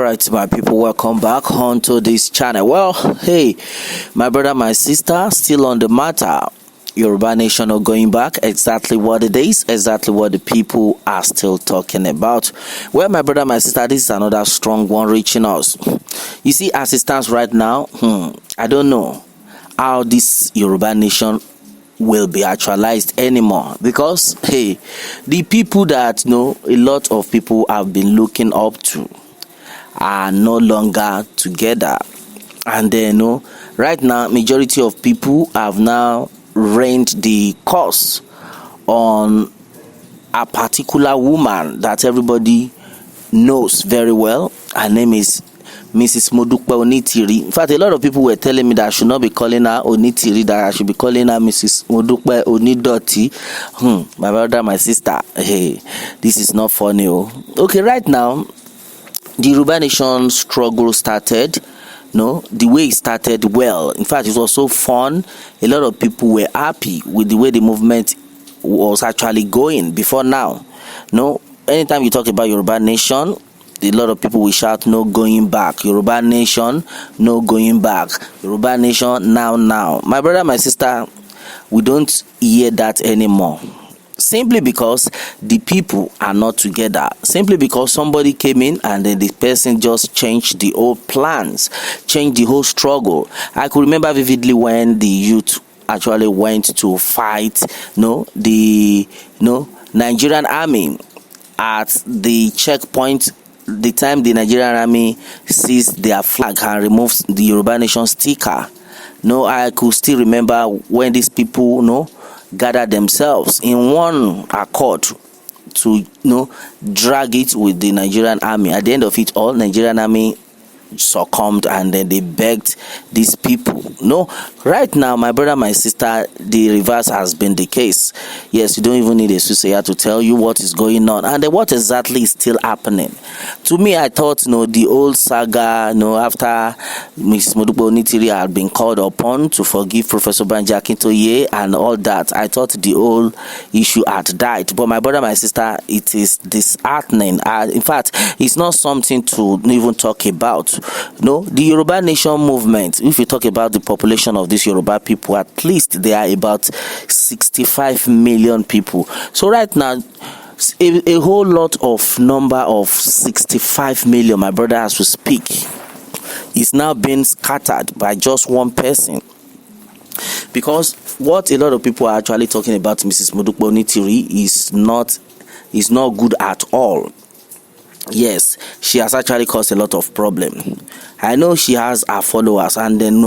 Alright, my people, welcome back onto this channel. Well, hey, my brother, my sister, still on the matter. Yoruba Nation are going back. Exactly what it is, exactly what the people are still talking about. Well, my brother, my sister, this is another strong one reaching us. You see, as it stands right now, I don't know how this Yoruba Nation will be actualized anymore, because hey, the people that know a lot of people have been looking up to are no longer together, and then right now majority of people have now rent the course on a particular woman that everybody knows very well. Her name is Mrs. Onitiri. In fact, a lot of people were telling me that I should not be calling her Onitiri, that I should be calling her Mrs. Onidoti. My brother, my sister, hey, this is not funny. Okay, right now the Yoruba Nation struggle started. The way it started well. In fact, it was so fun. A lot of people were happy with the way the movement was actually going before now. Anytime you talk about Yoruba Nation, a lot of people will shout, no going back. Yoruba Nation, no going back. Yoruba Nation, now. My brother, my sister, we don't hear that anymore. Simply because the people are not together. Simply because somebody came in and then the person just changed the whole plans, changed the whole struggle. I could remember vividly when the youth actually went to fight the Nigerian army at the checkpoint. The time the Nigerian army seized their flag and removed the Yoruba Nation sticker. I could still remember when these people gather themselves in one accord to drag it with the Nigerian army. At the end of it all, Nigerian army succumbed and then they begged these people. Right now, my brother, my sister, the reverse has been the case. Yes, you don't even need a soothsayer to tell you what is going on and then what exactly is still happening. To me, I thought the old saga after Mrs. Onitiri had been called upon to forgive Professor Banji Akintoye and all that, I thought the whole issue had died. But my brother, my sister, it is disheartening. In fact, it's not something to even talk about. The Yoruba Nation movement, if you talk about the population of these Yoruba people, at least there are about 65 million people. So right now, a whole lot of number of 65 million, my brother, as we speak, is now being scattered by just one person. Because what a lot of people are actually talking about Mrs. Onitiri is not good at all. Yes, she has actually caused a lot of problem. I know she has her followers, and then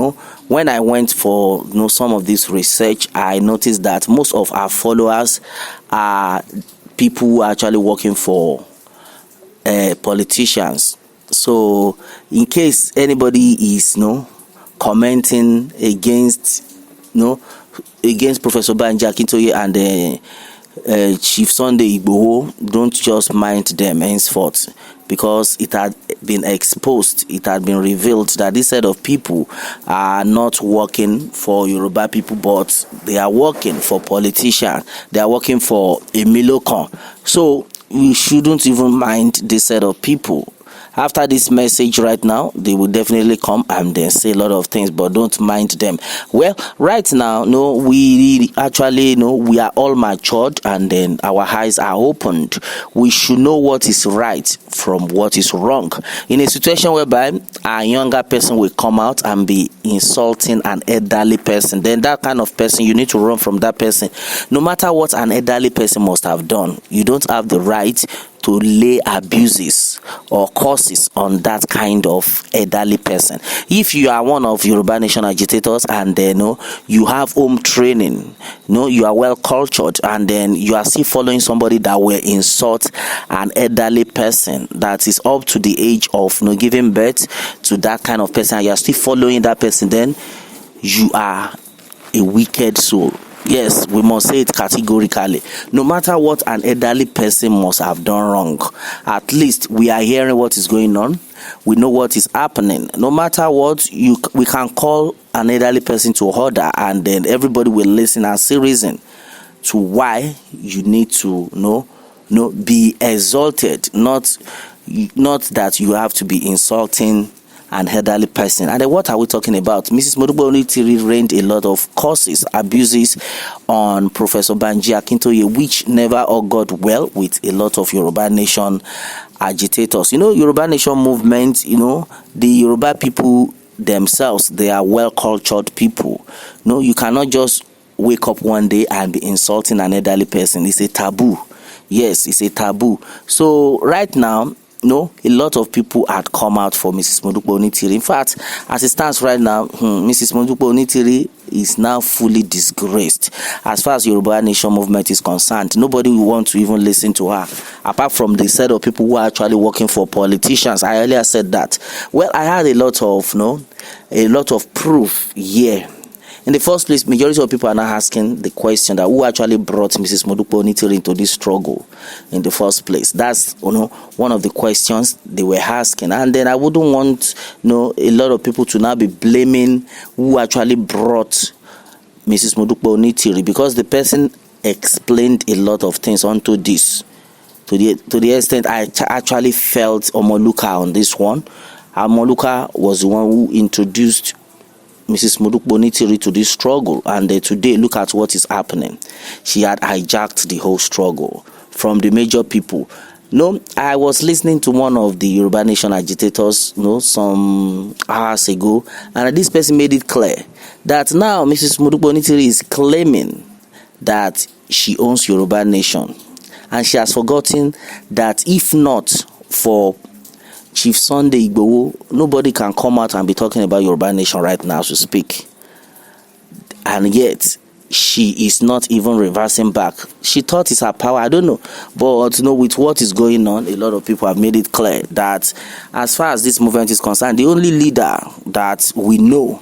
when I went for some of this research, I noticed that most of our followers are people who are actually working for politicians. So in case anybody is commenting against Professor Banji Akintoye and Chief Sunday Igboho, don't just mind them henceforth, because it had been exposed, it had been revealed that this set of people are not working for Yoruba people, but they are working for politicians, they are working for a Milocon. So we shouldn't even mind this set of people. After this message right now, they will definitely come and then say a lot of things, but don't mind them. Well, right now, we actually we are all matured and then our eyes are opened. We should know what is right from what is wrong. In a situation whereby a younger person will come out and be insulting an elderly person, then that kind of person, you need to run from that person. No matter what an elderly person must have done, you don't have the right to lay abuses or curses on that kind of elderly person. If you are one of Yoruba Nation agitators and then you have home training, you are well cultured, and then you are still following somebody that will insult an elderly person that is up to the age of giving birth to that kind of person, and you are still following that person, then you are a wicked soul. Yes, we must say it categorically. No matter what an elderly person must have done wrong, at least we are hearing what is going on. We know what is happening. No matter what, we can call an elderly person to order, and then everybody will listen and see reason to why you need to be exalted, not not that you have to be insulting an elderly person. And then what are we talking about? Mrs. Modupe Onitiri rained a lot of curses, abuses on Professor Banji Akintoye, which never all got well with a lot of Yoruba Nation agitators. Yoruba Nation movement, the Yoruba people themselves, they are well-cultured people. You cannot just wake up one day and be insulting an elderly person. It's a taboo. Yes, it's a taboo. So right now, a lot of people had come out for Mrs. Modupe Onitiri. In fact, as it stands right now, Mrs. Modupe Onitiri is now fully disgraced. As far as Yoruba Nation movement is concerned, nobody will want to even listen to her, apart from the set of people who are actually working for politicians. I earlier said that. Well, I had a lot of proof here. In the first place, majority of people are now asking the question that who actually brought Mrs. Modupe Onitiri into this struggle in the first place. That's one of the questions they were asking. And then I wouldn't want a lot of people to now be blaming who actually brought Mrs. Modupe Onitiri, because the person explained a lot of things onto this. To the extent I actually felt Omoluka on this one. Omoluka was the one who introduced Mrs. Modupe Onitiri to this struggle, and today look at what is happening. She had hijacked the whole struggle from the major people. I was listening to one of the Yoruba Nation agitators some hours ago, and this person made it clear that now Mrs. Modupe Onitiri is claiming that she owns Yoruba Nation, and she has forgotten that if not for Chief Sunday Igboho, nobody can come out and be talking about Yoruba Nation right now to speak. And yet, she is not even reversing back. She thought it's her power, I don't know. But with what is going on, a lot of people have made it clear that as far as this movement is concerned, the only leader that we know,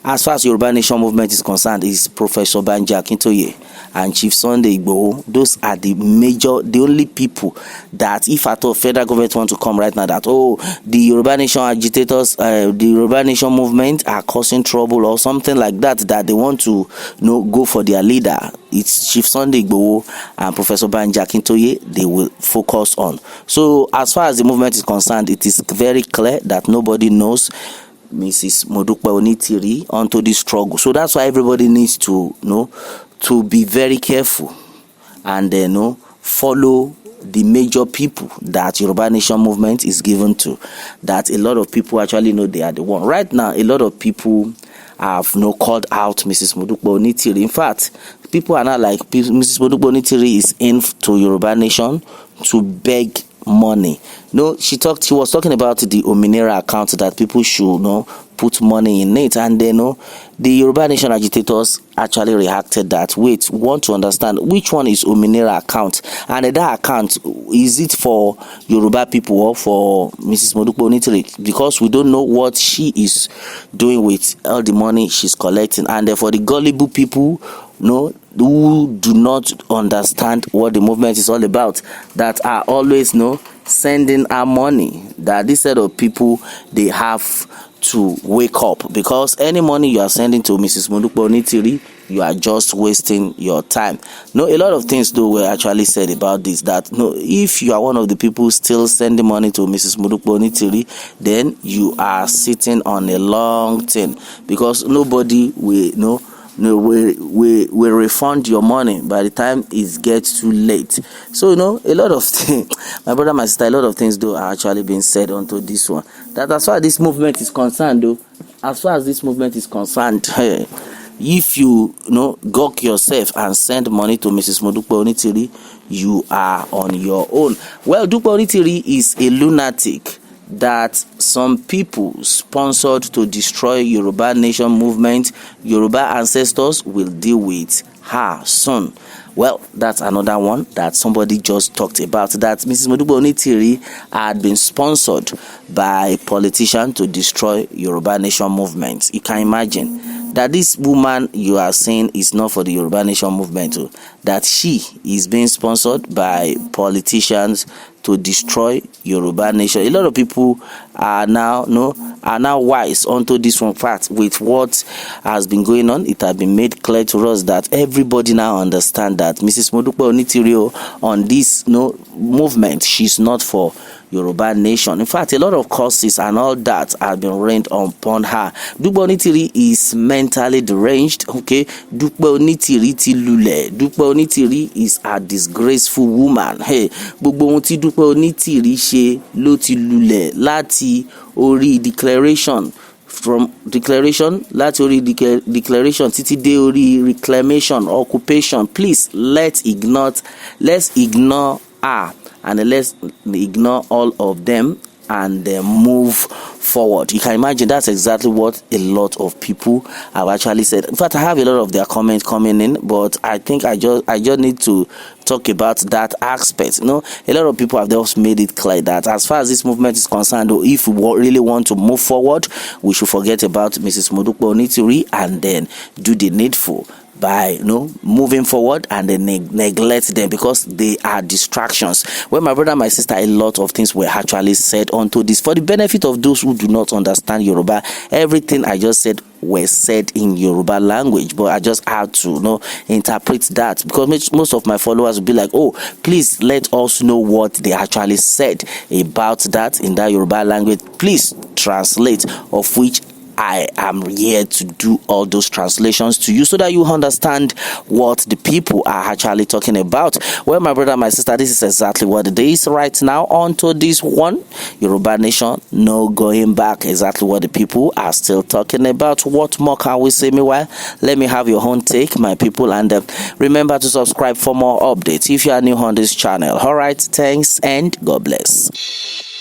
as far as Yoruba Nation movement is concerned, is Professor Banji Akintoye and Chief Sunday Igboho. Those are the only people that, if at all federal government want to come right now, that the Yoruba Nation agitators, the Yoruba Nation movement are causing trouble or something like that they want to go for their leader, it's Chief Sunday Igboho and Professor Banji Akintoye they will focus on. So as far as the movement is concerned, it is very clear that nobody knows Mrs. Modupe Onitiri onto this struggle. So that's why everybody needs to be very careful and follow the major people that Yoruba Nation movement is given to, that a lot of people actually know they are the one. Right now, a lot of people have called out Mrs. Modupe Onitiri. In fact, people are not like, Mrs. Modupe Onitiri is in to Yoruba Nation to beg money. She was talking about the Ominira account, that people should put money in it, and the Yoruba Nation agitators actually reacted that, wait, we want to understand which one is Ominira account, and that account, is it for Yoruba people or for Mrs. Modupe Onitiri? Because we don't know what she is doing with all the money she's collecting. And for the gullible people who do not understand what the movement is all about, that are always sending her money, that this set of people, they have to wake up, because any money you are sending to Mrs. Modupe Onitiri, you are just wasting your time. A lot of things though were actually said about this, that if you are one of the people still sending money to Mrs. Modupe Onitiri, then you are sitting on a long thing, because nobody will will refund your money by the time it gets too late. So a lot of things, my brother, my sister, a lot of things though are actually being said onto this one, that as far as this movement is concerned if you gawk yourself and send money to Mrs. Modupe Onitiri, you are on your own. Well, Dupe Onitiri is a lunatic that some people sponsored to destroy Yoruba Nation movement. Yoruba ancestors will deal with her soon. Well, that's another one that somebody just talked about, that Mrs. Modupe Onitiri had been sponsored by politicians to destroy Yoruba Nation movement. You can imagine that this woman you are saying is not for the Yoruba Nation movement, that she is being sponsored by politicians to destroy Yoruba Nation. A lot of people are now wise onto this one fact. With what has been going on, it has been made clear to us that everybody now understand that Mrs. Modupe Onitiri on this movement, she's not for Yoruba nation. In fact, a lot of curses and all that have been rained upon her. Dupe Onitiri is mentally deranged. Okay, Dupe Onitiri ti lulẹ̀. Dupe Onitiri is a disgraceful woman. Hey, gbogbo ohun tí Dupe Onitiri ṣe ló ti lulẹ̀ láti orí declaration, from declaration láti orí declaration títí dé orí reclamation, occupation. Please, let's ignore her. And let's ignore all of them and move forward. You can imagine that's exactly what a lot of people have actually said. In fact, I have a lot of their comments coming in, but I think I just need to talk about that aspect. A lot of people have just made it clear that as far as this movement is concerned, or if we really want to move forward, we should forget about Mrs. Modupe Onitiri and then do the needful by moving forward and then neglect them, because they are distractions. Well, my brother, my sister, a lot of things were actually said onto this. For the benefit of those who do not understand Yoruba, everything I just said were said in Yoruba language, but I just had to interpret that, because most of my followers will be like, oh, please let us know what they actually said about that in that Yoruba language. Please translate, of which I am here to do all those translations to you so that you understand what the people are actually talking about. Well, my brother, my sister, this is exactly what it is right now. On to this one, Yoruba nation, no going back. Exactly what the people are still talking about. What more can we say? Meanwhile, let me have your own take, my people, and remember to subscribe for more updates if you are new on this channel. All right, thanks and God bless.